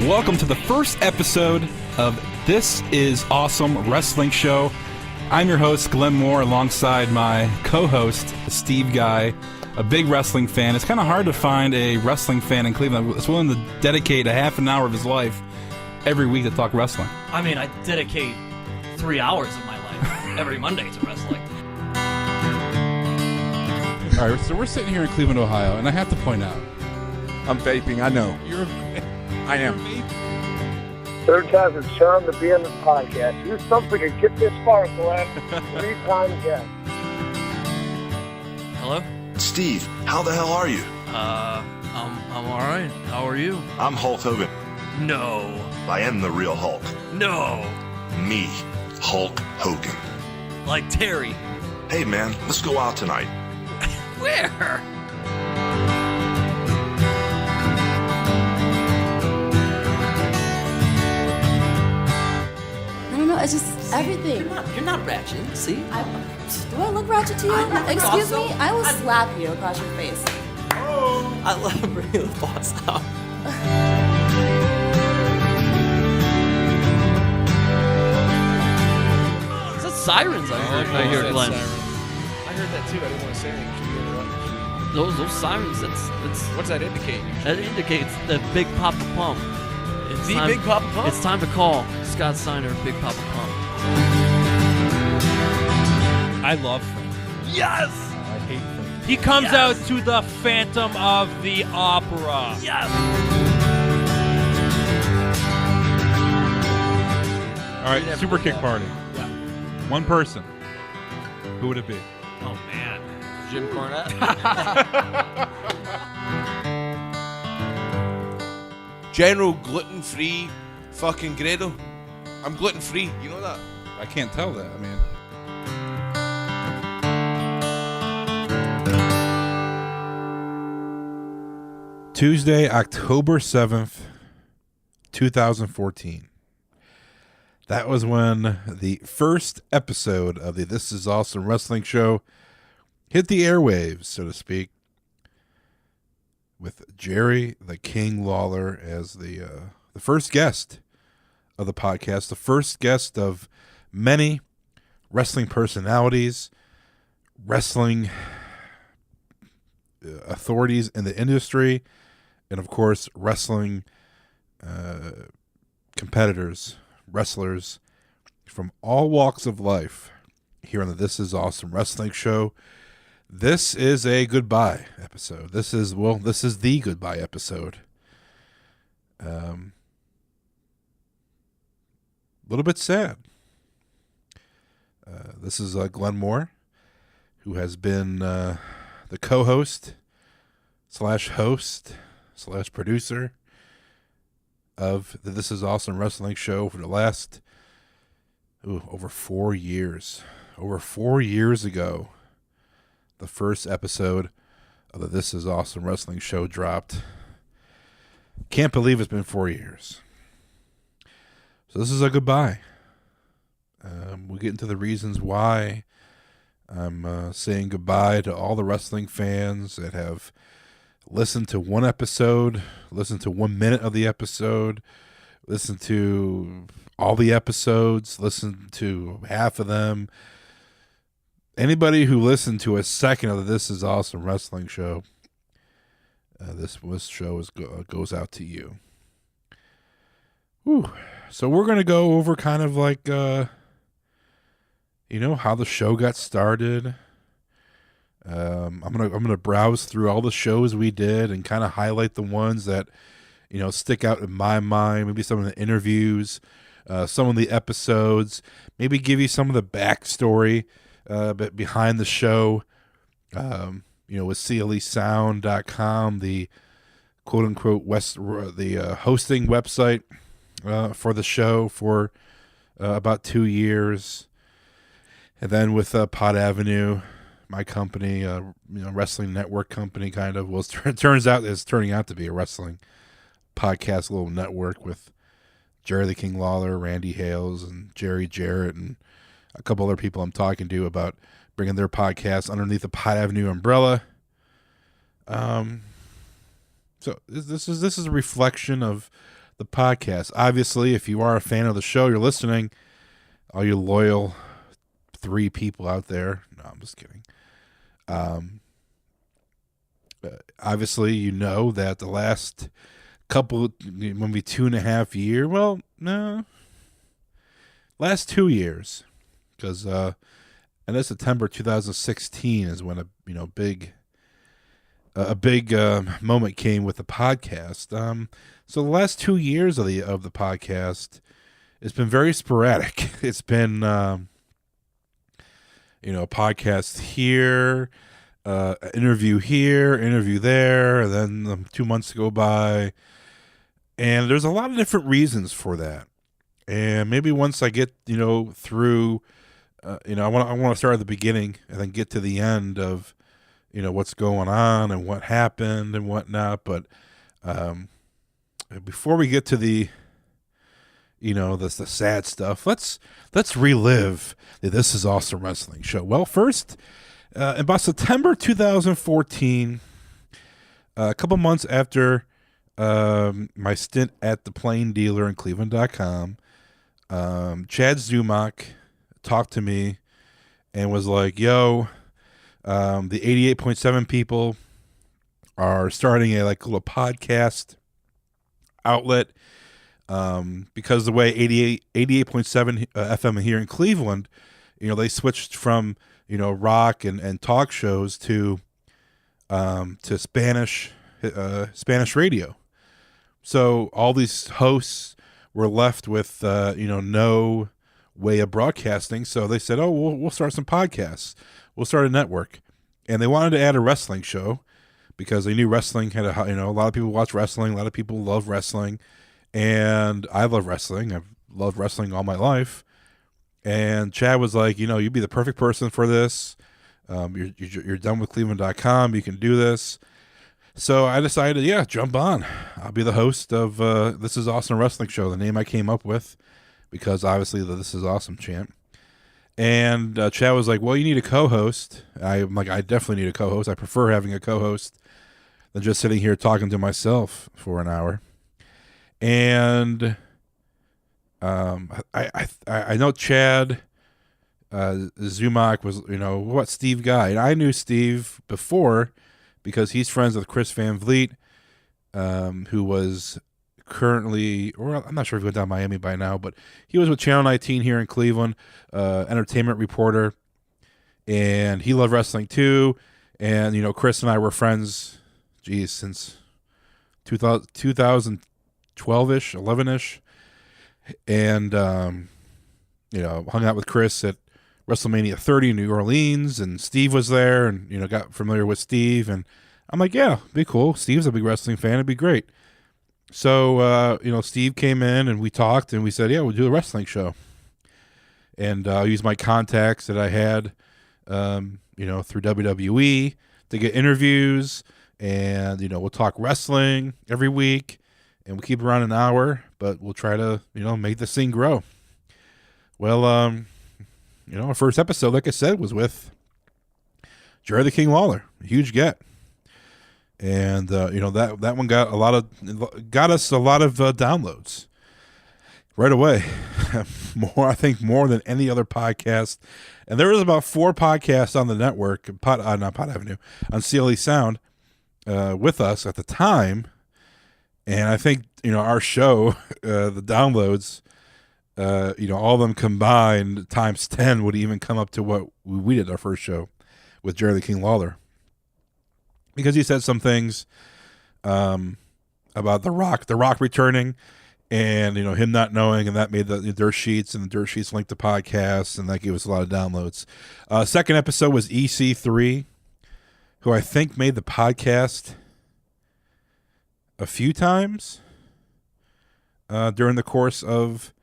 Welcome to the first episode of This Is Awesome Wrestling Show. I'm your host, Glenn Moore, alongside my co-host, Steve Guy, a big wrestling fan. It's kind of hard to find a wrestling fan in Cleveland that's willing to dedicate a half an hour of his life every week to talk wrestling. I mean, I dedicate 3 hours of my life every Monday to wrestling. All right, so we're sitting here in Cleveland, Ohio, and I have to point out. I'm vaping, I know. I am. Third time's a charm to be on this podcast. Do something to get this far, Glenn. 3 times yes. Hello? Steve, how the hell are you? I'm alright. How are you? I'm Hulk Hogan. No. I am the real Hulk. No. Me, Hulk Hogan. Like Terry. Hey man, let's go out tonight. Where? I don't know, it's just everything. You're not ratchet, see? Do I look ratchet to you? Excuse me? I will slap you across your face. I love bringing the boss out. Is that sirens I hear, Glenn? I heard that too. I didn't want to say anything. Should we interrupt? Those sirens, that's What's that indicate? that indicates the Big Papa Pump. It's The Big Papa Pump? It's time to call Scott Steiner, Big Papa Pump. I love Frank. Yes! I hate Frank. He comes out to the Phantom of the Opera. Yes! All right, super kick party. Yeah. One person. Who would it be? Oh, man. Jim Cornette. General gluten-free fucking Grado. I'm gluten-free, you know that? I can't tell that. I mean, Tuesday, October 7th, 2014. That was when the first episode of the This Is Awesome Wrestling Show hit the airwaves, so to speak, with Jerry the King Lawler as the first guest of the podcast, the first guest of many wrestling personalities, wrestling authorities in the industry, and of course, wrestling competitors, wrestlers from all walks of life here on the This Is Awesome Wrestling Show. This is a goodbye episode. This is the goodbye episode. A little bit sad. This is Glenn Moore, who has been the co-host / host / producer of the This Is Awesome Wrestling Show for the last over 4 years. Over 4 years ago, the first episode of the This Is Awesome Wrestling Show dropped. Can't believe it's been 4 years. So this is a goodbye. We'll get into the reasons why I'm saying goodbye to all the wrestling fans that have listened to one episode, listened to 1 minute of the episode, listened to all the episodes, listened to half of them. Anybody who listened to a second of the This Is Awesome Wrestling Show, this show goes out to you. Whew. So we're going to go over kind of like, how the show got started. I'm gonna browse through all the shows we did and kind of highlight the ones that, stick out in my mind. Maybe some of the interviews, some of the episodes. Maybe give you some of the backstory, but behind the show. With CLEsound.com, the quote unquote the hosting website for the show for about 2 years, and then with Pod Avenue, my company, wrestling network company, kind of. Well, it turns out it's turning out to be a wrestling podcast, little network with Jerry the King Lawler, Randy Hales, and Jerry Jarrett, and a couple other people I'm talking to about bringing their podcast underneath the Pod Avenue umbrella. So this is a reflection of the podcast. Obviously, if you are a fan of the show, you're listening, all you loyal 3 people out there. No, I'm just kidding. Obviously, you know that the last couple, maybe 2.5 years, well, no, last 2 years, because and that's September 2016 is when a big moment came with the podcast. So the last 2 years of the podcast, it's been very sporadic. It's been podcast here, interview here, interview there, and then 2 months go by, and there's a lot of different reasons for that. And maybe once I get through, I want to start at the beginning and then get to the end of what's going on and what happened and whatnot. But before we get to the the sad stuff, let's relive the This Is Awesome Wrestling show. Well, first, about September 2014, a couple months after my stint at the Plain Dealer in Cleveland.com, Chad Zumock talked to me and was like, yo, the 88.7 people are starting a little podcast outlet, because the way 88.7 FM here in Cleveland, they switched from rock and talk shows to Spanish radio. So all these hosts were left with no way of broadcasting. So they said, "Oh, we'll start some podcasts. We'll start a network." And they wanted to add a wrestling show because they knew wrestling had a lot of people watch wrestling, a lot of people love wrestling, and I love wrestling. I've loved wrestling all my life. And Chad was like, you'd be the perfect person for this. You're done with Cleveland.com. You can do this. So I decided, jump on. I'll be the host of This Is Awesome Wrestling Show, the name I came up with, because obviously the This Is Awesome chant. And Chad was like, well, you need a co-host. I'm like, I definitely need a co-host. I prefer having a co-host than just sitting here talking to myself for an hour. And I know Chad Zumock was Steve Guy. And I knew Steve before because he's friends with Chris Van Vliet, who was currently, or I'm not sure if he went down Miami by now, but he was with Channel 19 here in Cleveland, entertainment reporter, and he loved wrestling too. And Chris and I were friends, since 2012ish, 11ish, and hung out with Chris at WrestleMania 30 in New Orleans, and Steve was there, and got familiar with Steve, and I'm like, yeah, it'd be cool. Steve's a big wrestling fan. It'd be great. So, Steve came in and we talked and we said, yeah, we'll do a wrestling show. And I'll use my contacts that I had, through WWE to get interviews, and, we'll talk wrestling every week, and we'll keep around an hour, but we'll try to, make this thing grow. Well, our first episode, like I said, was with Jerry the King Lawler, a huge get. And that one got us a lot of downloads right away. I think more than any other podcast. And there was about 4 podcasts on the network, Pod Avenue, on CLE Sound, with us at the time. And I think our show, the downloads, all of them combined times 10 would even come up to what we did our first show with Jerry the King Lawler. Because he said some things about The Rock returning, and him not knowing, and that made the dirt sheets, and the dirt sheets linked to podcasts, and that gave us a lot of downloads. Second episode was EC3, who I think made the podcast a few times during the course of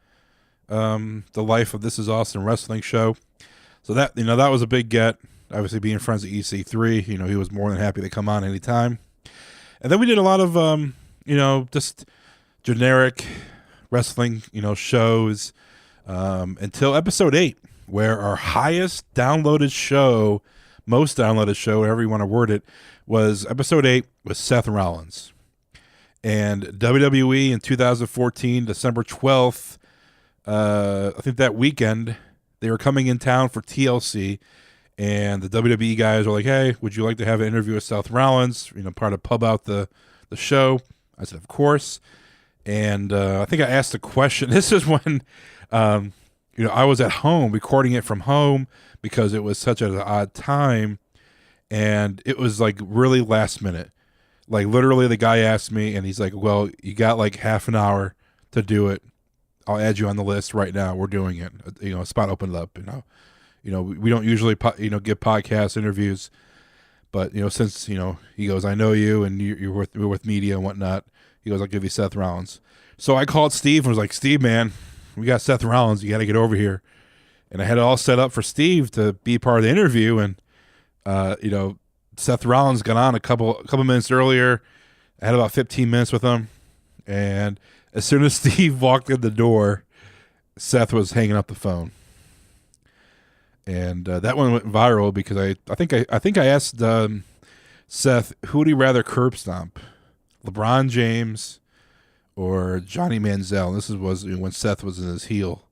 the life of This Is Awesome Wrestling Show. So that that was a big get. Obviously, being friends with EC3, he was more than happy to come on anytime. And then we did a lot of, just generic wrestling, shows until episode 8, where our highest downloaded show, most downloaded show, however you want to word it, was episode 8 with Seth Rollins. And WWE in 2014, December 12th, I think that weekend, they were coming in town for TLC, and the WWE guys were like, "Hey, would you like to have an interview with Seth Rollins? Part of pub out the show." I said, "Of course." And I think I asked a question. This is when, I was at home recording it from home because it was such an odd time, and it was like really last minute. Like literally, the guy asked me, and he's like, "Well, you got like half an hour to do it. I'll add you on the list right now. We're doing it. A spot opened up. We don't usually give podcast interviews, but since he goes, I know you, and you're with media and whatnot. He goes, I'll give you Seth Rollins. So I called Steve and was like, Steve, man, we got Seth Rollins. You got to get over here. And I had it all set up for Steve to be part of the interview, and Seth Rollins got on a couple minutes earlier. I had about 15 minutes with him, and as soon as Steve walked in the door, Seth was hanging up the phone, and that one went viral because I think I asked Seth, who would he rather curb stomp, LeBron James or Johnny Manziel? This was when Seth was in his heel,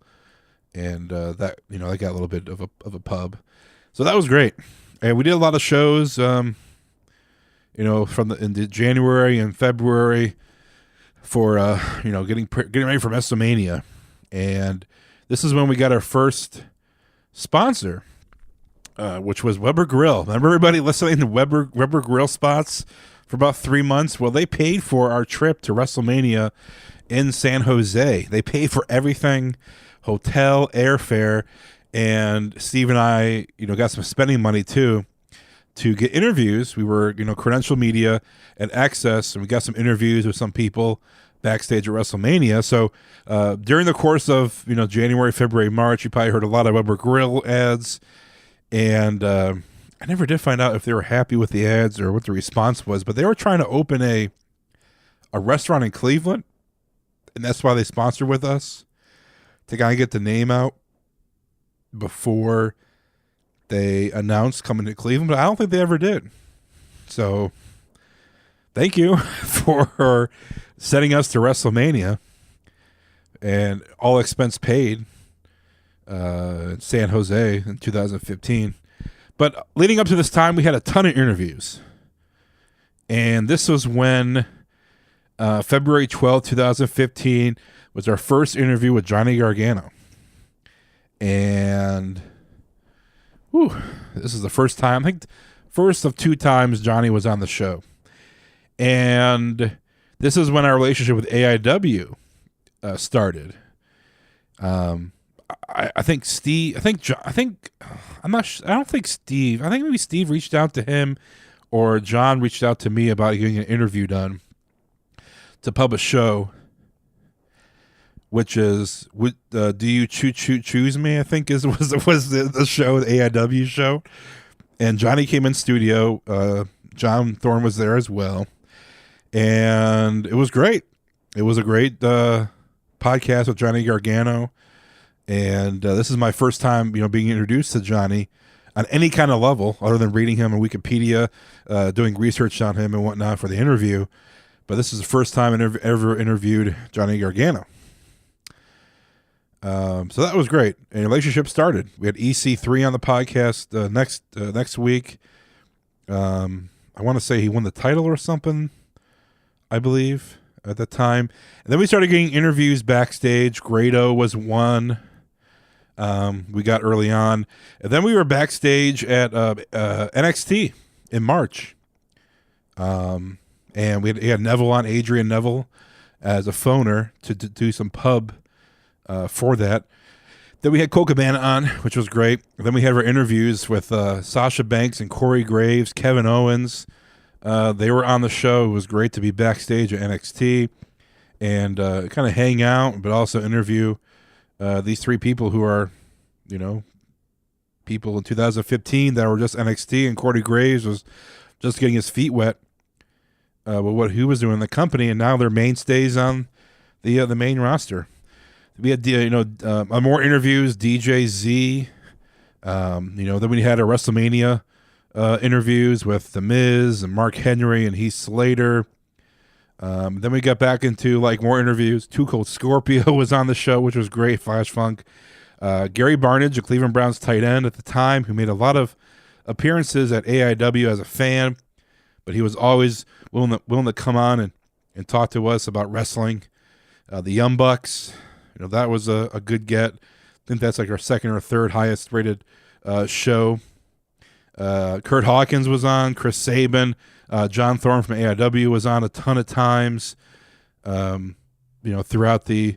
and that got a little bit of a pub, so that was great. And we did a lot of shows, from in January and February for getting ready for WrestleMania, and this is when we got our first sponsor, which was Weber Grill. Remember everybody listening to Weber Grill spots for about 3 months? Well, they paid for our trip to WrestleMania in San Jose. They paid for everything, hotel, airfare. And Steve and I, got some spending money too to get interviews. We were, credential media and access, and we got some interviews with some people backstage at WrestleMania. So during the course of, January, February, March, you probably heard a lot of Weber Grill ads. And I never did find out if they were happy with the ads or what the response was, but they were trying to open a restaurant in Cleveland, and that's why they sponsored with us, to kind of get the name out before they announced coming to Cleveland, but I don't think they ever did. So thank you for sending us to WrestleMania, and all expense paid, in San Jose in 2015. But leading up to this time, we had a ton of interviews, and this was when February 12th, 2015 was our first interview with Johnny Gargano. And this is the first time, I think first of 2 times Johnny was on the show. And this is when our relationship with AIW started. I think Steve, I don't think Steve, I think maybe Steve reached out to him, or John reached out to me about getting an interview done to pub a show, which is Do You Choose Me, I think was the show, the AIW show. And Johnny came in studio. John Thorne was there as well. And it was great. It was a great podcast with Johnny Gargano. And this is my first time, being introduced to Johnny on any kind of level other than reading him on Wikipedia, doing research on him and whatnot for the interview. But this is the first time I ever interviewed Johnny Gargano. So that was great. And relationship started. We had EC3 on the podcast next week. I want to say he won the title or something, I believe, at the time. And then we started getting interviews backstage. Grado was one. We got early on. And then we were backstage at NXT in March. And we had Neville on, Adrian Neville, as a phoner to do some pub for that. Then we had Cole Cabana on, which was great. And then we had our interviews with Sasha Banks and Corey Graves, Kevin Owens. They were on the show. It was great to be backstage at NXT and kind of hang out, but also interview these 3 people who are, people in 2015 that were just NXT, and Corey Graves was just getting his feet wet with what he was doing in the company, and now they're mainstays on the main roster. We had more interviews, DJ Z. Then we had our WrestleMania interviews with The Miz and Mark Henry and Heath Slater. Then we got back into like more interviews. Too Cold Scorpio was on the show, which was great. Flash Funk. Gary Barnage, a Cleveland Browns tight end at the time, who made a lot of appearances at AIW as a fan, but he was always willing to come on and talk to us about wrestling. The Young Bucks, that was a good get. I think that's like our second or third highest rated show. Kurt Hawkins was on. Chris Sabin, John Thorne from AIW was on a ton of times. Throughout the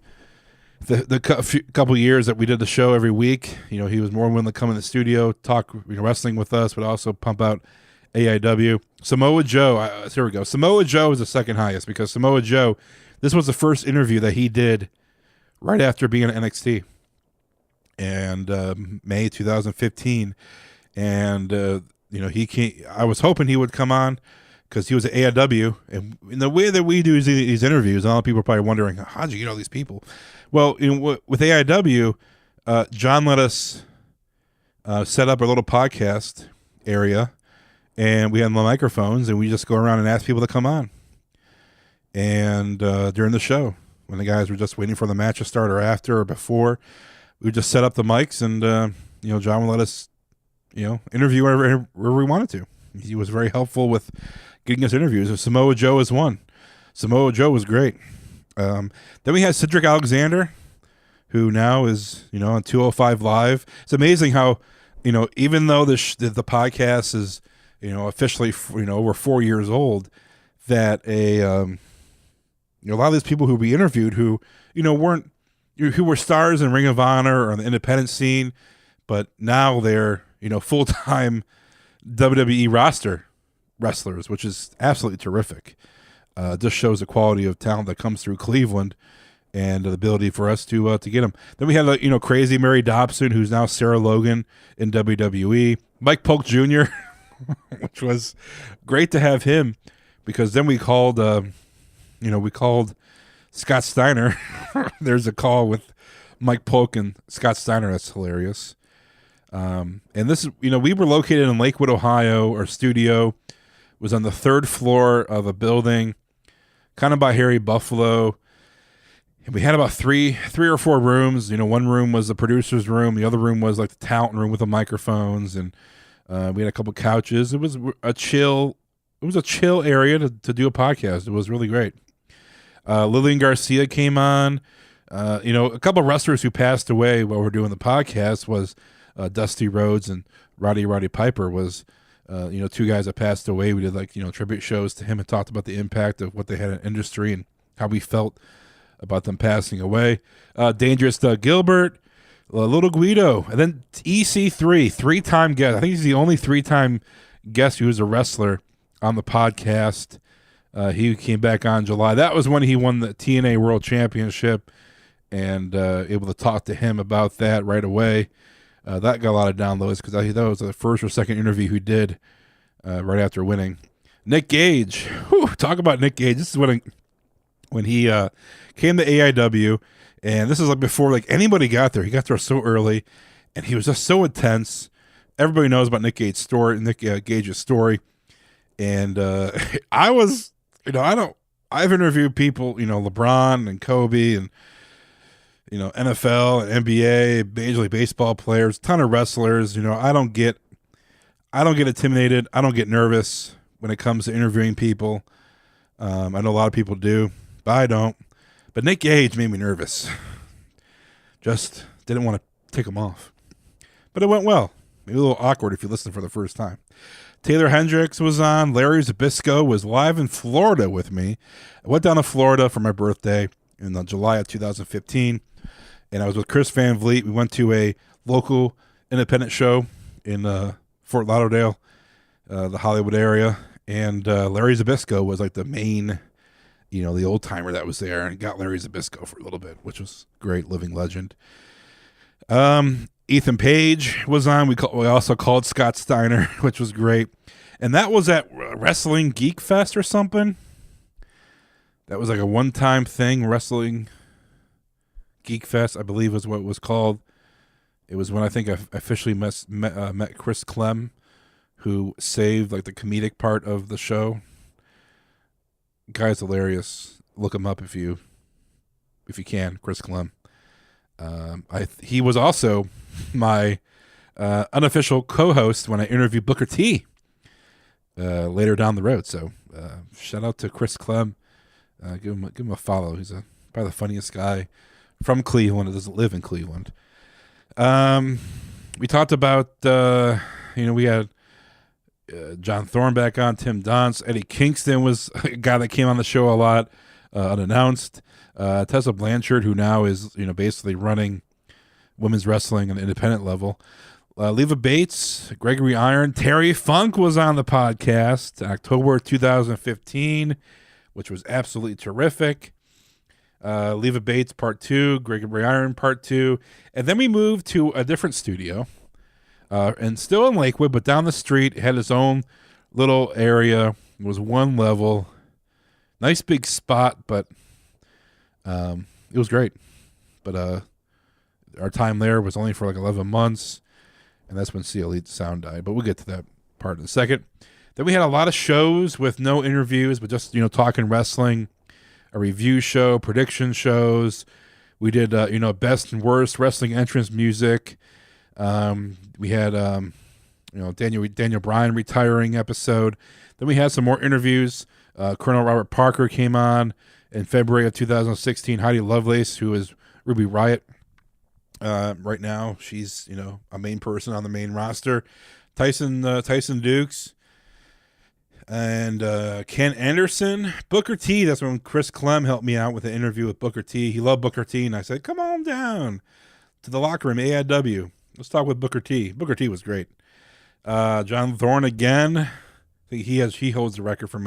couple years that we did the show every week, he was more willing to come in the studio, talk wrestling with us, but also pump out AIW. Samoa Joe, here we go. Samoa Joe is the second highest because Samoa Joe, this was the first interview that he did right after being in NXT, and May 2015. And he came. I was hoping he would come on because he was at AIW, and in the way that we do these interviews, a lot of people are probably wondering, how'd you get all these people? Well, with AIW, John let us set up a little podcast area, and we had the microphones, and we just go around and ask people to come on. And during the show, when the guys were just waiting for the match to start or after or before, we would just set up the mics, and John would let us interview wherever we wanted to. He was very helpful with getting us interviews. And Samoa Joe is one. Samoa Joe was great. Then we had Cedric Alexander, who now is on 205 Live. It's amazing how even though the podcast is officially over 4 years old, that a lot of these people who we interviewed who weren't who were stars in Ring of Honor or on the independent scene, but now they're full-time WWE roster wrestlers, which is absolutely terrific. Just shows the quality of talent that comes through Cleveland and the ability for us to get them. Then we had Crazy Mary Dobson, who's now Sarah Logan in WWE. Mike Polk Jr., which was great to have him because then we called Scott Steiner. There's a call with Mike Polk and Scott Steiner. That's hilarious. And this is, we were located in Lakewood, Ohio. Our studio was on the third floor of a building, kind of by Harry Buffalo. And we had about three or four rooms. One room was the producer's room. The other room was like the talent room with the microphones. And we had a couple couches. It was a chill area to do a podcast. It was really great. Lillian Garcia came on. A couple of wrestlers who passed away while we're doing the podcast was Dusty Rhodes and Roddy Piper was, two guys that passed away. We did tribute shows to him and talked about the impact of what they had in the industry and how we felt about them passing away. Dangerous Doug Gilbert, Little Guido, and then EC3, three-time guest. I think he's the only three-time guest who was a wrestler on the podcast. He came back on July. That was when he won the TNA World Championship, and able to talk to him about that right away. That got a lot of downloads because I think that was the first or second interview he did right after winning. Nick Gage. Whew, talk about Nick Gage. This is when he came to AIW, and this is like before anybody got there. He got there so early, and he was just so intense. Everybody knows about Nick Gage's story. And I was, I've interviewed people, LeBron and Kobe and NFL and NBA, Major League Baseball players, ton of wrestlers. I don't get intimidated. I don't get nervous when it comes to interviewing people. I know a lot of people do, but I don't. But Nick Gage made me nervous. Just didn't want to take him off. But it went well. Maybe a little awkward if you listen for the first time. Taylor Hendricks was on. Larry Zbyszko was live in Florida with me. I went down to Florida for my birthday in July of 2015. And I was with Chris Van Vliet. We went to a local independent show in Fort Lauderdale, the Hollywood area. And Larry Zbyszko was like the main, the old timer that was there, and got Larry Zbyszko for a little bit, which was great, living legend. Ethan Page was on. We also called Scott Steiner, which was great. And that was at Wrestling Geek Fest or something. That was like a one-time thing, Wrestling Geek Fest, I believe is what it was called. It was when I think I officially met Chris Clem, who saved the comedic part of the show. Guy's hilarious. Look him up if you can. Chris Clem. He was also my unofficial co-host when I interviewed Booker T later down the road. So shout out to Chris Clem. Give him a follow. He's probably the funniest guy from Cleveland. That doesn't live in Cleveland. We talked about we had John Thornback on, Tim Donst, Eddie Kingston was a guy that came on the show a lot unannounced. Tessa Blanchard, who now is basically running women's wrestling on an independent level. Leva Bates, Gregory Iron, Terry Funk was on the podcast October 2015, which was absolutely terrific. Leva Bates Part 2, Gregory Iron Part 2, and then we moved to a different studio, and still in Lakewood, but down the street. It had its own little area. It was one level, nice big spot, but it was great. But our time there was only for like 11 months, and that's when CLE Sound died. But we'll get to that part in a second. Then we had a lot of shows with no interviews, but just talking wrestling. A review show, prediction shows. We did, best and worst wrestling entrance music. We had, Daniel Bryan retiring episode. Then we had some more interviews. Colonel Robert Parker came on in February of 2016. Heidi Lovelace, who is Ruby Riott right now. She's, a main person on the main roster. Tyson Dukes. And Ken Anderson, Booker T. That's when Chris Clem helped me out with an interview with Booker T. He loved Booker T, and I said, "Come on down to the locker room, AIW. Let's talk with Booker T." Booker T was great. John Thorne again. I think he holds the record for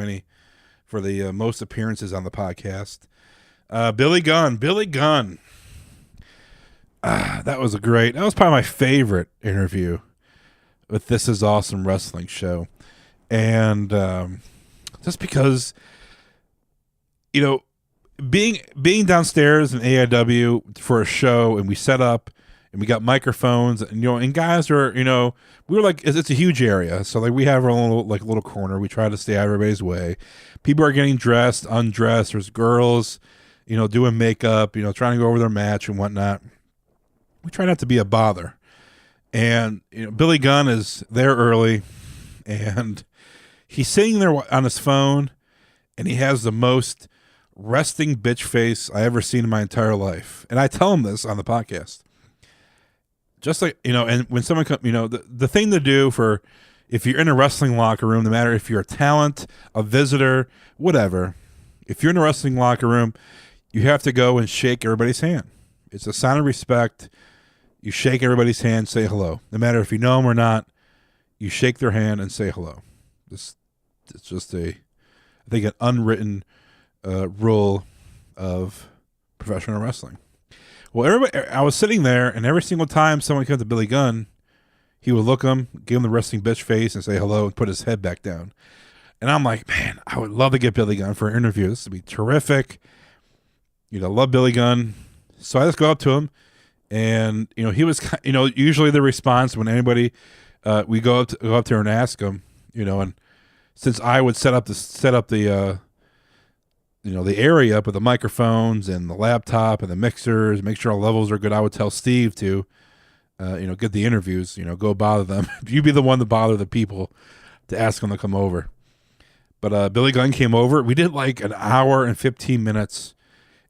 the most appearances on the podcast. Billy Gunn. That was probably my favorite interview with This Is Awesome Wrestling show. And just because, being downstairs in AIW for a show, and we set up and we got microphones, and and guys are, we were like, it's a huge area, so like we have our own little corner. We try to stay out of everybody's way. People are getting dressed, undressed. There's girls, doing makeup, trying to go over their match and whatnot. We try not to be a bother. And Billy Gunn is there early, and he's sitting there on his phone, and he has the most resting bitch face I ever seen in my entire life. And I tell him this on the podcast. Just like, and when someone comes, the thing to do for, if you're in a wrestling locker room, no matter if you're a talent, a visitor, whatever, if you're in a wrestling locker room, you have to go and shake everybody's hand. It's a sign of respect. You shake everybody's hand, say hello. No matter if you know them or not, you shake their hand and say hello. It's just I think an unwritten rule of professional wrestling. Well, I was sitting there, and every single time someone came to Billy Gunn, he would look him, give him the resting bitch face, and say hello, and put his head back down. And I'm like, man, I would love to get Billy Gunn for an interview. This would be terrific. Love Billy Gunn. So I just go up to him, and he was, usually the response when anybody, we go up there and ask him, and since I would set up the the area up with the microphones and the laptop and the mixers, make sure all levels are good, I would tell Steve to, get the interviews, go bother them. You be the one to bother the people to ask them to come over. But Billy Gunn came over. We did like an hour and 15 minutes,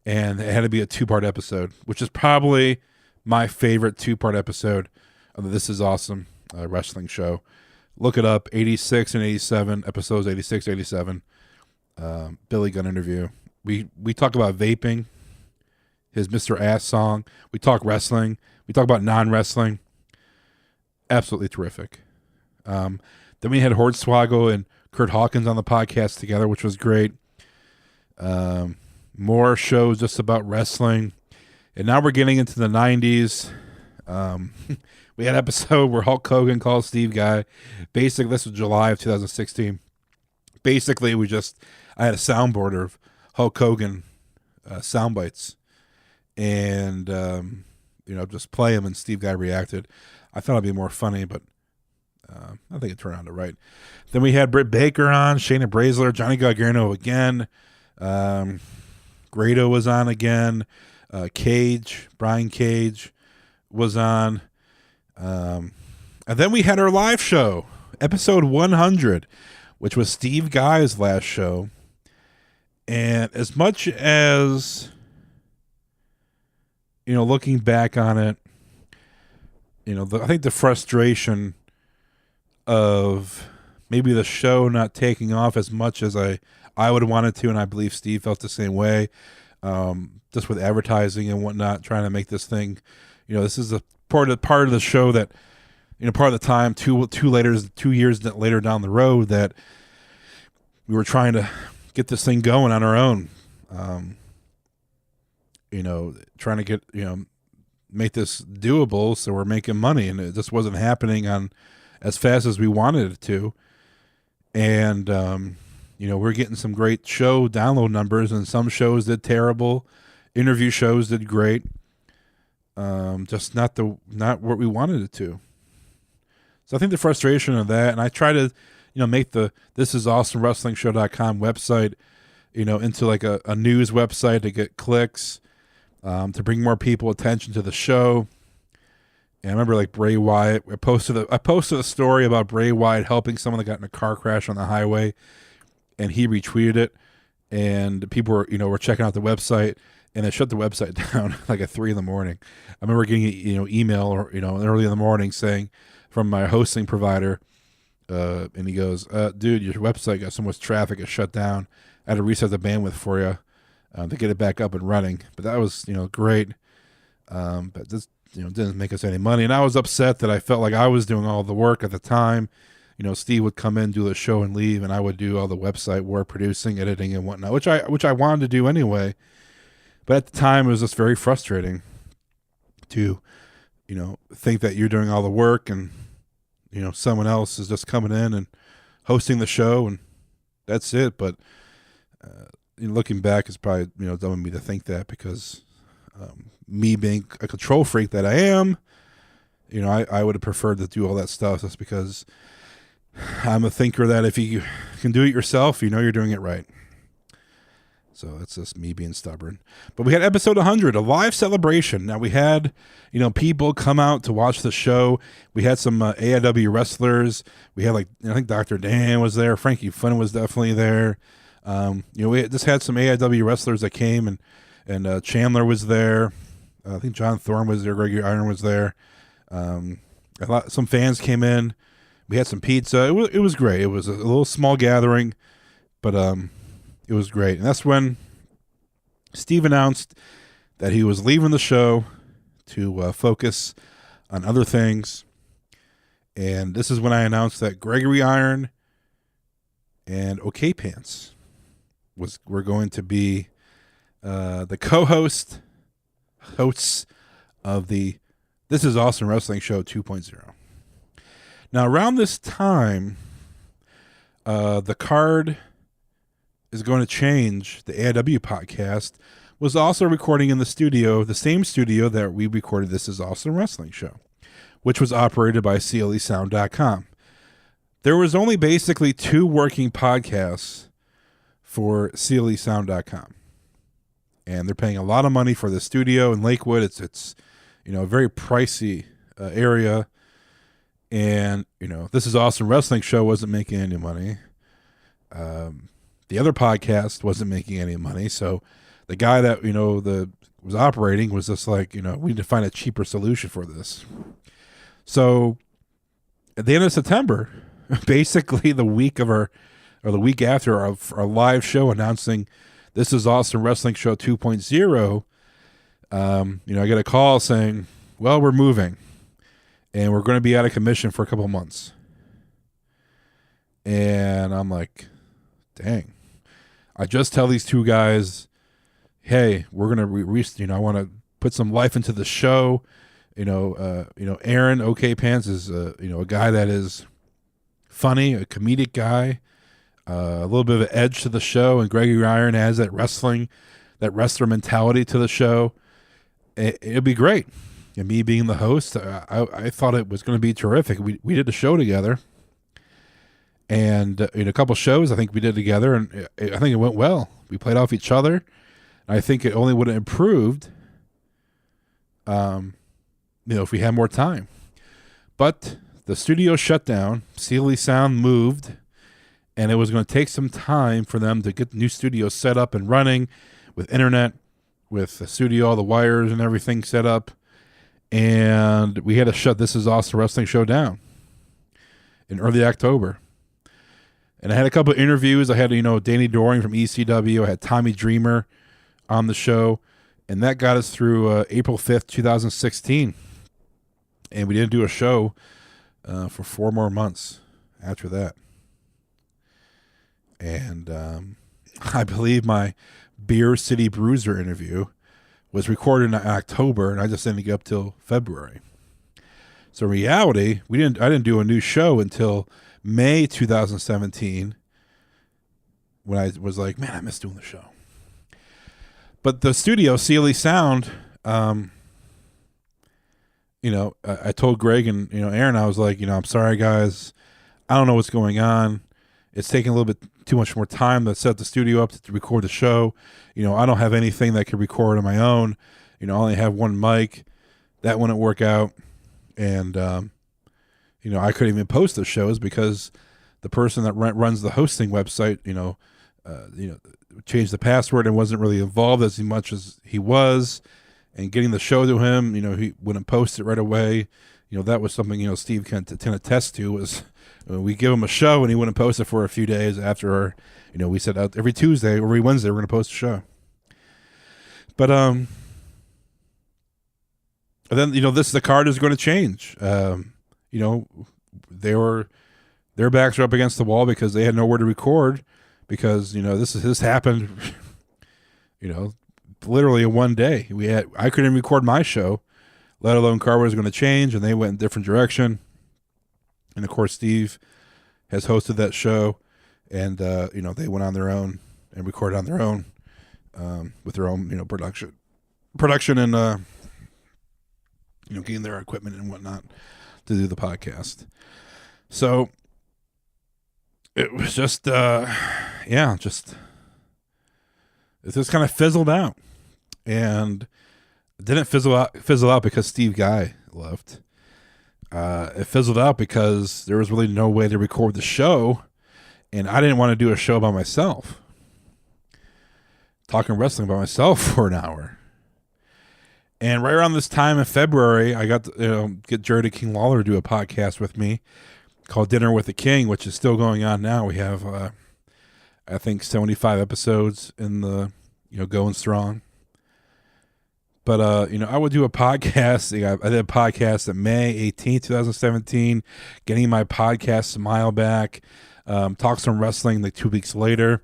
and it had to be a 2-part episode, which is probably my favorite 2-part episode of the This Is Awesome wrestling show. Look it up, 86 and 87, episodes 86, 87. Billy Gunn interview. We talk about vaping, his Mr. Ass song. We talk wrestling. We talk about non-wrestling. Absolutely terrific. Then we had Hornswoggle and Kurt Hawkins on the podcast together, which was great. More shows just about wrestling. And now we're getting into the 90s. We had an episode where Hulk Hogan called Steve Guy. Basically, this was July of 2016. Basically, I had a soundboard of Hulk Hogan sound bites. And, just play them, and Steve Guy reacted. I thought it'd be more funny, but I think it turned out all right. Then we had Britt Baker on, Shayna Baszler, Johnny Gargano again. Grado was on again. Brian Cage was on. And then we had our live show, episode 100, which was Steve Guy's last show. And as much as, looking back on it, I think the frustration of maybe the show not taking off as much as I would have wanted to, and I believe Steve felt the same way, just with advertising and whatnot, trying to make this thing, this is a part of the show that, part of the time, 2 years later down the road, that we were trying to get this thing going on our own, trying to get, make this doable, so we're making money, and it just wasn't happening on as fast as we wanted it to. And we're getting some great show download numbers, and some shows did terrible. Interview shows did great. Just not what we wanted it to. So I think the frustration of that, and I try to, make the ThisIsAwesomeWrestlingShow.com website, into like a news website to get clicks, to bring more people attention to the show. And I remember like Bray Wyatt, I posted a story about Bray Wyatt helping someone that got in a car crash on the highway, and he retweeted it, and people were checking out the website, and they shut the website down like at 3 a.m. I remember getting email or early in the morning saying from my hosting provider, and he goes, dude, your website got so much traffic, it shut down. I had to reset the bandwidth for you to get it back up and running. But that was great, but this didn't make us any money, and I was upset that I felt like I was doing all the work at the time. Steve would come in, do the show, and leave, and I would do all the website work, producing, editing, and whatnot, which I wanted to do anyway. But at the time, it was just very frustrating to, think that you're doing all the work and, someone else is just coming in and hosting the show, and that's it. But looking back, it's probably, dumb of me to think that, because me being a control freak that I am, I would have preferred to do all that stuff just because I'm a thinker that if you can do it yourself, you're doing it right. So that's just me being stubborn. But we had episode 100, a live celebration. Now we had, people come out to watch the show. We had some AIW wrestlers. We had I think Dr. Dan was there. Frankie Flynn was definitely there. We just had some AIW wrestlers that came, and Chandler was there. I think John Thorne was there. Gregory Iron was there. Some fans came in. We had some pizza. It was great. It was a little small gathering, but it was great. And that's when Steve announced that he was leaving the show to focus on other things. And this is when I announced that Gregory Iron and OK Pants were going to be the hosts of the This Is Awesome Wrestling Show 2.0. Now, around this time, the card is going to change. The AIW podcast was also recording in the studio, the same studio that we recorded This Is Awesome Wrestling Show, which was operated by CLEsound.com. There was only basically 2 working podcasts for CLEsound.com. And they're paying a lot of money for the studio in Lakewood. It's a very pricey area. And, This Is Awesome Wrestling Show wasn't making any money. The other podcast wasn't making any money. So the guy that, was operating was just like, we need to find a cheaper solution for this. So at the end of September, basically the week after our live show announcing This Is Awesome Wrestling Show 2.0, I get a call saying, well, we're moving and we're going to be out of commission for a couple of months. And I'm like, dang. I just tell these 2 guys, hey, we're going to, I want to put some life into the show. Aaron, OK Pants, is, a guy that is funny, a comedic guy, a little bit of an edge to the show. And Gregory Iron has that wrestler mentality to the show. It'd be great. And me being the host, I thought it was going to be terrific. We did a show together. And in a couple shows I think we did together, and I think it went well. We played off each other. I think it only would have improved, if we had more time. But the studio shut down, Sealy Sound moved, and it was going to take some time for them to get the new studio set up and running with internet, with the studio, all the wires and everything set up. And we had to shut This Is Awesome Wrestling show down in early October. And I had a couple of interviews. I had, Danny Doring from ECW. I had Tommy Dreamer on the show. And that got us through April 5th, 2016. And we didn't do a show for 4 more months after that. And I believe my Beer City Bruiser interview was recorded in October, and I just didn't get up till February. So in reality, I didn't do a new show until May 2017, when I was like, man, I miss doing the show. But the studio, Sealy Sound, I told Greg and Aaron, I was like, I'm sorry guys, I don't know what's going on. It's taking a little bit too much more time to set the studio up to record the show. I don't have anything that I could record on my own. I only have one mic. That wouldn't work out. And, I couldn't even post the shows because the person that runs the hosting website, changed the password and wasn't really involved as much as he was. And getting the show to him, he wouldn't post it right away. That was something, Steve can attest to, was we give him a show and he wouldn't post it for a few days after we said every Tuesday or every Wednesday we're going to post a show. But then the card is going to change. Their backs are up against the wall because they had nowhere to record, because this happened literally in one day. I couldn't record my show, let alone card was going to change, and they went in a different direction. And of course Steve has hosted that show, and they went on their own and recorded on their own, with their own production and getting their equipment and whatnot to do the podcast. So it was just it just kind of fizzled out. And it didn't fizzle out because Steve Guy left. It fizzled out because there was really no way to record the show, and I didn't want to do a show by myself, talking wrestling by myself for an hour. And right around this time in February, I got to get Jerry King Lawler to do a podcast with me called Dinner with the King, which is still going on now. We have, I think, 75 episodes in the, going strong. But, I would do a podcast. I did a podcast on May 18th, 2017, getting my podcast Smile back, talk some wrestling like 2 weeks later.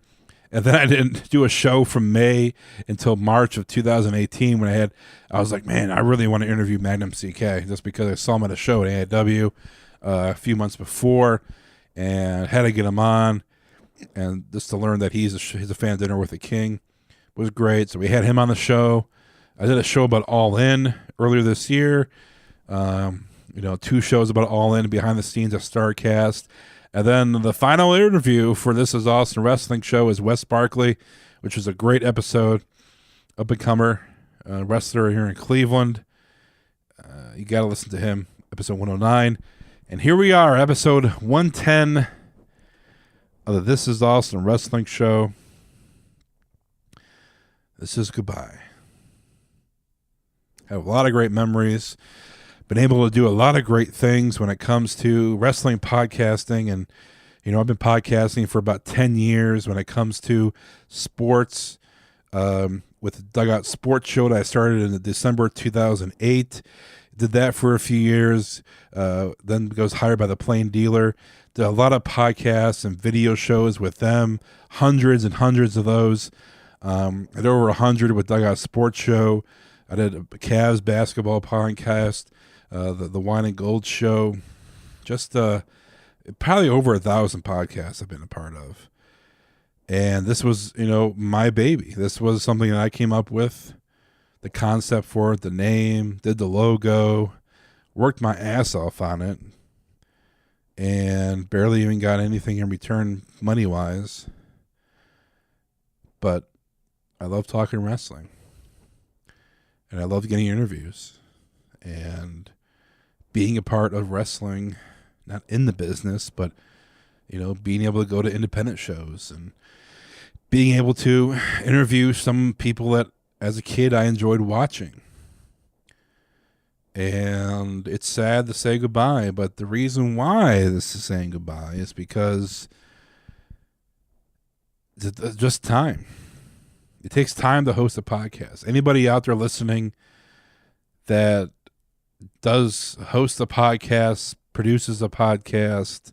And then I didn't do a show from May until March of 2018 when I was like, man, I really want to interview Magnum CK, just because I saw him at a show at AIW a few months before and had to get him on. And just to learn that he's a fan of Dinner with the King was great. So we had him on the show. I did a show about All In earlier this year. 2 shows about All In behind the scenes at StarCast. And then the final interview for This Is Awesome Wrestling show is Wes Barkley, which was a great episode. Up-and-comer wrestler here in Cleveland. You got to listen to him, episode 109. And here we are, episode 110 of the This Is Awesome Wrestling show. This is goodbye. I have a lot of great memories. Been able to do a lot of great things when it comes to wrestling podcasting, and I've been podcasting for about 10 years when it comes to sports, with the Dugout Sports Show that I started in December 2008. Did that for a few years, then was hired by the Plain Dealer. Did a lot of podcasts and video shows with them, hundreds and hundreds of those. I did over 100 with Dugout Sports Show. I did a Cavs basketball podcast, the Wine and Gold Show, just probably over 1,000 podcasts I've been a part of. And this was, my baby. This was something that I came up with, the concept for it, the name, did the logo, worked my ass off on it. and barely even got anything in return money-wise. But I love talking wrestling, and I love getting interviews and being a part of wrestling, not in the business, but, being able to go to independent shows and being able to interview some people that as a kid I enjoyed watching. And it's sad to say goodbye, but the reason why this is saying goodbye is because just time. It takes time to host a podcast. Anybody out there listening that does host a podcast, produces a podcast,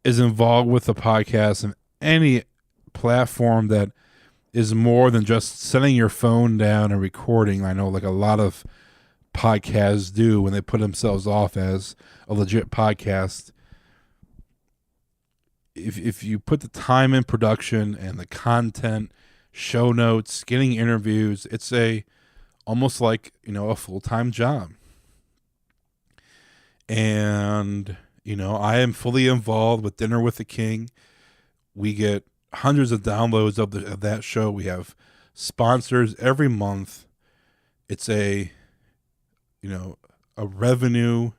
is involved with the podcast in any platform that is more than just setting your phone down and recording. I know like a lot of podcasts do when they put themselves off as a legit podcast. If you put the time in production and the content, show notes, getting interviews, it's almost like, a full-time job. And, I am fully involved with Dinner with the King. We get hundreds of downloads of that show. We have sponsors every month. It's a revenue,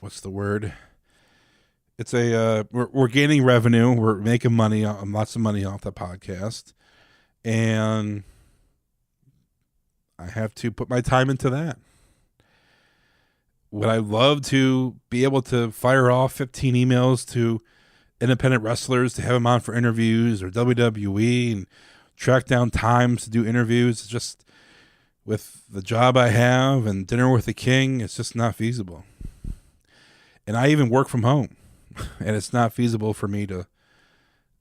what's the word? It's we're gaining revenue. We're making money, lots of money off the podcast. And I have to put my time into that. Would I love to be able to fire off 15 emails to independent wrestlers to have them on for interviews, or WWE, and track down times to do interviews? It's just, with the job I have and Dinner with the King, it's just not feasible. And I even work from home, and it's not feasible for me to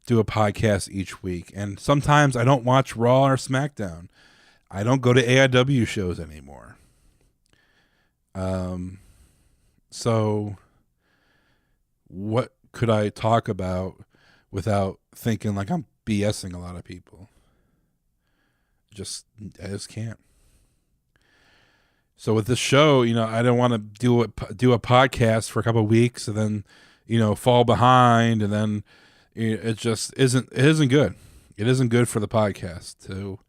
do a podcast each week. And sometimes I don't watch Raw or SmackDown. I don't go to AIW shows anymore. So what could I talk about without thinking like I'm BSing a lot of people? I just can't. So with this show, I don't want to do a podcast for a couple of weeks and then, fall behind, and then it just isn't good. It isn't good for the podcast to,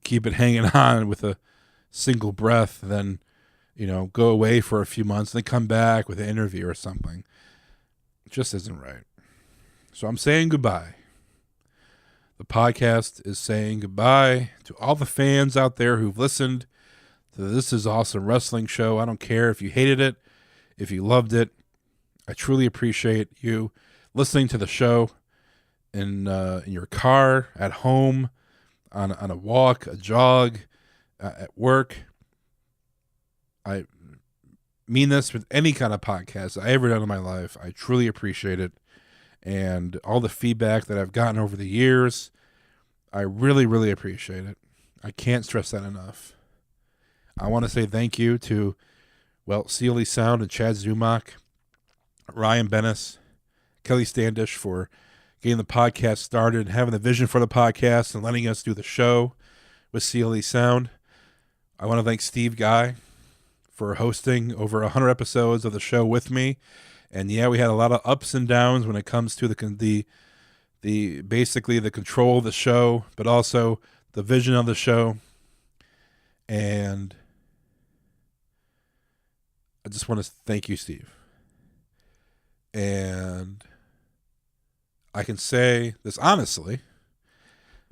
keep it hanging on with a single breath, then, go away for a few months and then come back with an interview or something. It just isn't right. So I'm saying goodbye. The podcast is saying goodbye to all the fans out there who've listened to This Is Awesome Wrestling Show. I don't care if you hated it, if you loved it. I truly appreciate you listening to the show in your car, at home, on a walk, a jog, at work. I mean this with any kind of podcast I ever done in my life. I truly appreciate it. And all the feedback that I've gotten over the years, I really, really appreciate it. I can't stress that enough. I want to say thank you to, Sealy Sound and Chad Zumach, Ryan Bennis, Kelly Standish for getting the podcast started, having the vision for the podcast, and letting us do the show with Sealy Sound. I want to thank Steve Guy for hosting over 100 episodes of the show with me. And yeah, we had a lot of ups and downs when it comes to the basically the control of the show, but also the vision of the show. And I just want to thank you, Steve. And I can say this honestly,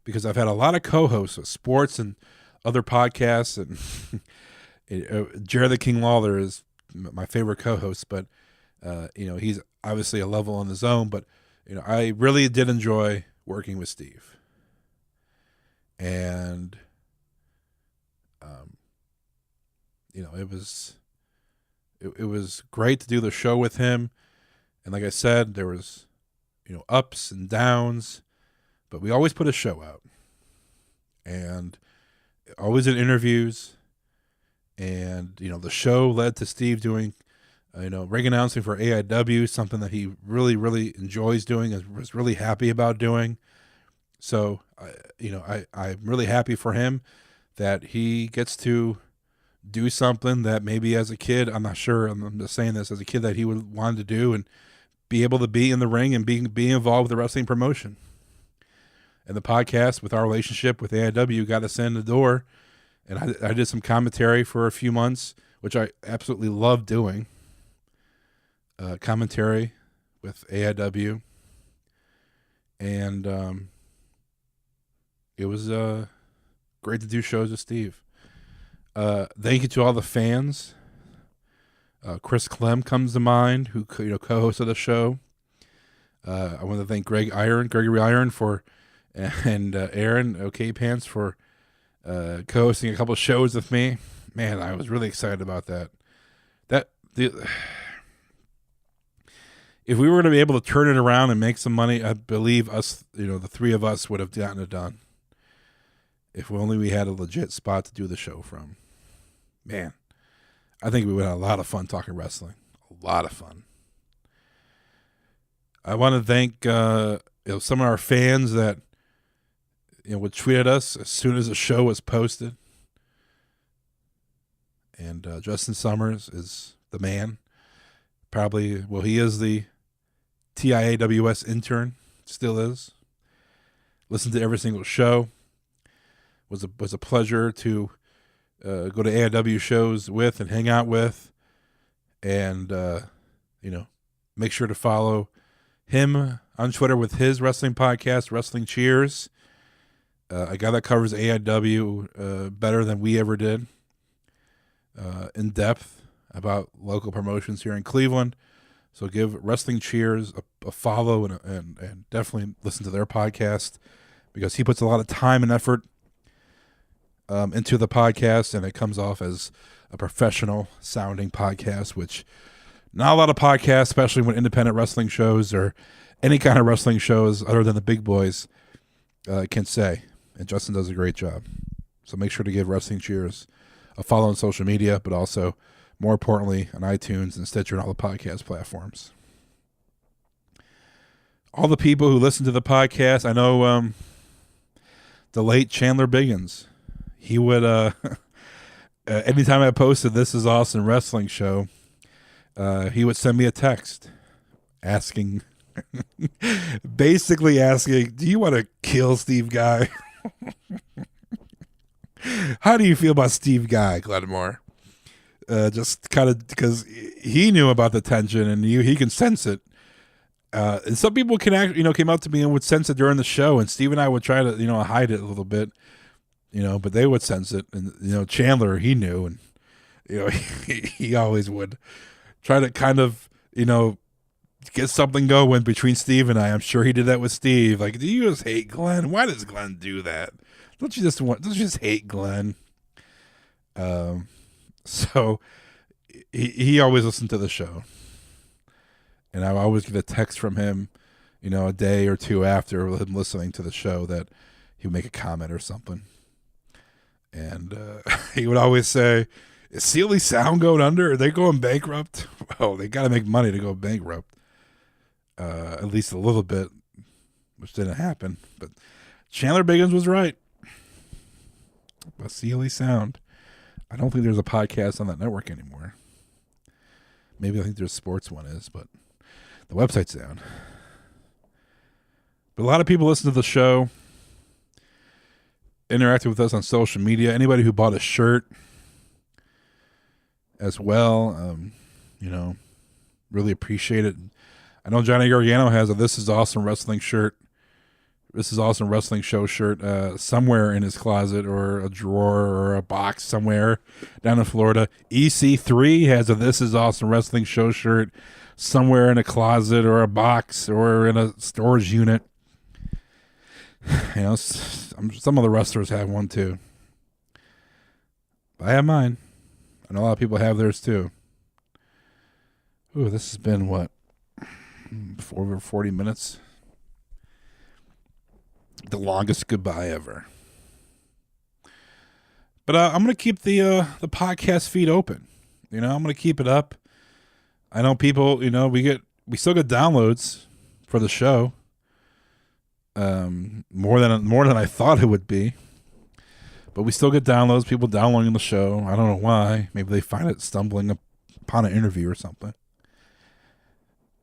because I've had a lot of co-hosts with sports and other podcasts, and Jared the King Lawler is my favorite co-host, but he's obviously a level on his own, but I really did enjoy working with Steve. And it was great to do the show with him. And like I said, there was ups and downs, but we always put a show out, and always in interviews. And the show led to Steve doing ring announcing for AIW, something that he really, really enjoys doing and was really happy about doing. So I'm really happy for him that he gets to do something that maybe as a kid, I'm not sure, I'm just saying this, as a kid that he would want to do, and be able to be in the ring and be involved with the wrestling promotion. And the podcast, with our relationship with AIW, got us in the door. And I did some commentary for a few months, which I absolutely love doing. Commentary with AIW. And it was great to do shows with Steve. Thank you to all the fans. Chris Clem comes to mind, who co-hosted the show. I want to thank Gregory Iron for, and Aaron OK Pants for co-hosting a couple shows with me. Man, I was really excited about that. If we were to be able to turn it around and make some money, I believe us, the three of us would have gotten it done. If only we had a legit spot to do the show from. Man, I think we would have a lot of fun talking wrestling. A lot of fun. I want to thank some of our fans that would tweet at us as soon as the show was posted. And Justin Summers is the man. Probably, he is the TIAWS intern. Still is. Listen to every single show. Was a pleasure to go to AIW shows with and hang out with. And, make sure to follow him on Twitter with his wrestling podcast, Wrestling Cheers. A guy that covers AIW better than we ever did. In depth about local promotions here in Cleveland. So give Wrestling Cheers a follow and definitely listen to their podcast, because he puts a lot of time and effort into the podcast, and it comes off as a professional sounding podcast, which not a lot of podcasts, especially when independent wrestling shows or any kind of wrestling shows other than the big boys can say. And Justin does a great job. So make sure to give Wrestling Cheers a follow on social media, but also, more importantly, on iTunes and Stitcher and all the podcast platforms. All the people who listen to the podcast, I know the late Chandler Biggins, he would, anytime I posted This Is Awesome Wrestling show, he would send me a text asking, basically asking, do you want to kill Steve Guy? How do you feel about Steve Guy, Glenmore? Just kind of because he knew about the tension and he can sense it. And some people can came up to me and would sense it during the show, and Steve and I would try to, hide it a little bit, but they would sense it. And, Chandler, he knew, and, he always would try to kind of, get something going between Steve and I. I'm sure he did that with Steve. Like, do you just hate Glenn? Why does Glenn do that? Don't you just hate Glenn? So he always listened to the show, and I always get a text from him, a day or two after him listening to the show, that he would make a comment or something. And he would always say, is Sealy Sound going under? Are they going bankrupt? Well, they got to make money to go bankrupt. At least a little bit, which didn't happen. But Chandler Biggins was right. But Sealy Sound, I don't think there's a podcast on that network anymore. Maybe I think there's sports one is, but the website's down. But a lot of people listen to the show, interacted with us on social media. Anybody who bought a shirt as well, really appreciate it. I know Johnny Gargano has a This Is Awesome Wrestling shirt. This Is Awesome Wrestling show shirt somewhere in his closet or a drawer or a box somewhere down in Florida. EC3 has a This Is Awesome Wrestling show shirt somewhere in a closet or a box or in a storage unit. Some of the wrestlers have one too. I have mine. I know a lot of people have theirs too. Ooh, this has been what? Over 40 minutes. The longest goodbye ever. But I'm going to keep the podcast feed open. I'm going to keep it up. I know people, we still get downloads for the show. More than I thought it would be. But we still get downloads, people downloading the show. I don't know why. Maybe they find it stumbling upon an interview or something.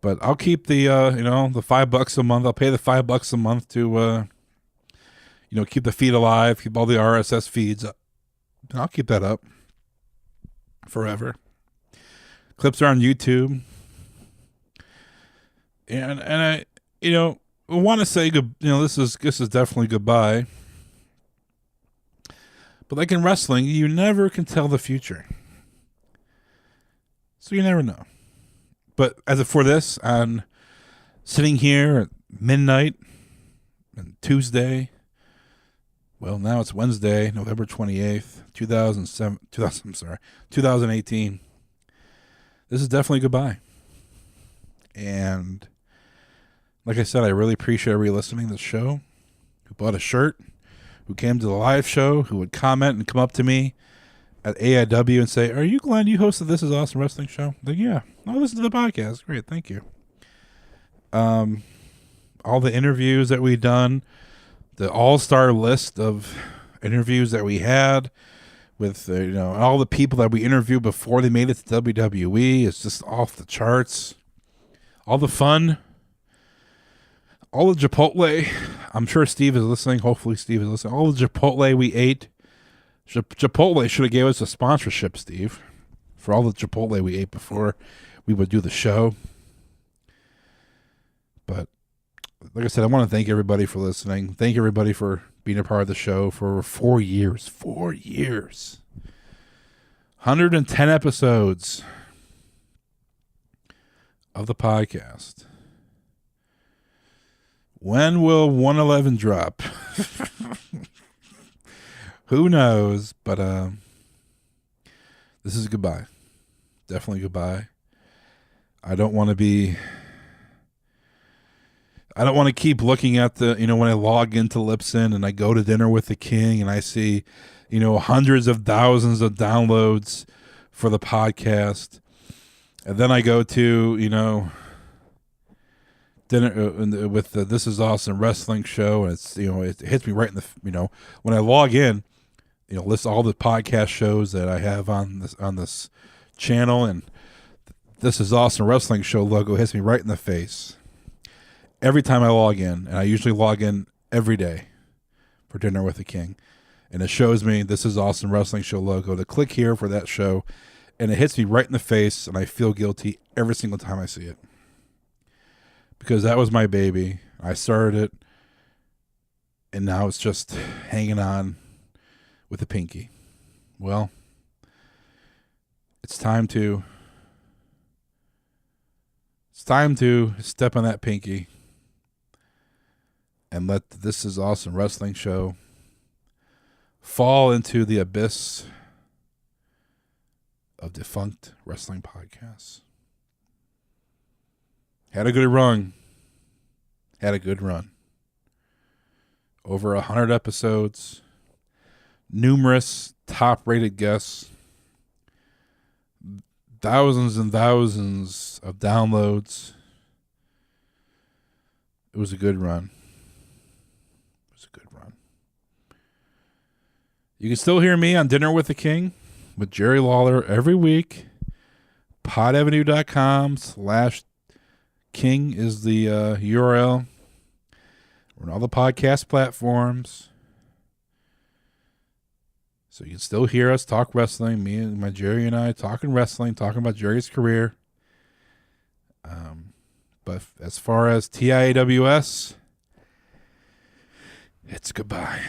But I'll keep the the $5 a month. I'll pay the $5 a month to keep the feed alive, keep all the RSS feeds up. And I'll keep that up forever. Clips are on YouTube. And I want to say good. This is definitely goodbye. But like in wrestling, you never can tell the future, so you never know. But as for this, I'm sitting here at midnight on Tuesday. Well, now it's Wednesday, November 28th, 2018. This is definitely goodbye. And like I said, I really appreciate everybody listening to the show, who bought a shirt, who came to the live show, who would comment and come up to me at AIW and say, "Are you Glenn? You hosted This Is Awesome Wrestling show?" I'm like, yeah. Oh, listen to the podcast. Great, thank you. All the interviews that we've done, the all-star list of interviews that we had with all the people that we interviewed before they made it to WWE is just off the charts. All the fun, all the Chipotle. I'm sure Steve is listening. Hopefully Steve is listening. All the Chipotle we ate. Chipotle should have gave us a sponsorship, Steve, for all the Chipotle we ate before we would do the show. But like I said, I want to thank everybody for listening. Thank everybody for being a part of the show for 4 years. 4 years. 110 episodes of the podcast. When will 111 drop? Who knows? But this is goodbye. Definitely goodbye. I don't want to keep looking at the, when I log into Libsyn and I go to Dinner with the King and I see, hundreds of thousands of downloads for the podcast. And then I go to, Dinner with the This Is Awesome Wrestling show. And it's, it hits me right in the, when I log in, list all the podcast shows that I have on this channel, and This Is Awesome Wrestling show logo hits me right in the face every time I log in, and I usually log in every day for Dinner with the King, and it shows me This Is Awesome Wrestling show logo to click here for that show, and it hits me right in the face, and I feel guilty every single time I see it, because that was my baby. I started it, and now it's just hanging on with a pinky. Well, it's time to step on that pinky and let the This Is Awesome Wrestling show fall into the abyss of defunct wrestling podcasts. Had a good run. Over 100 episodes. Numerous top-rated guests. Thousands and thousands of downloads. It was a good run. You can still hear me on Dinner with the King with Jerry Lawler every week. podavenue.com/King is the URL. We're on all the podcast platforms. So you can still hear us talk wrestling. Me and my Jerry and I talking wrestling, talking about Jerry's career. But as far as TIAWS, it's goodbye.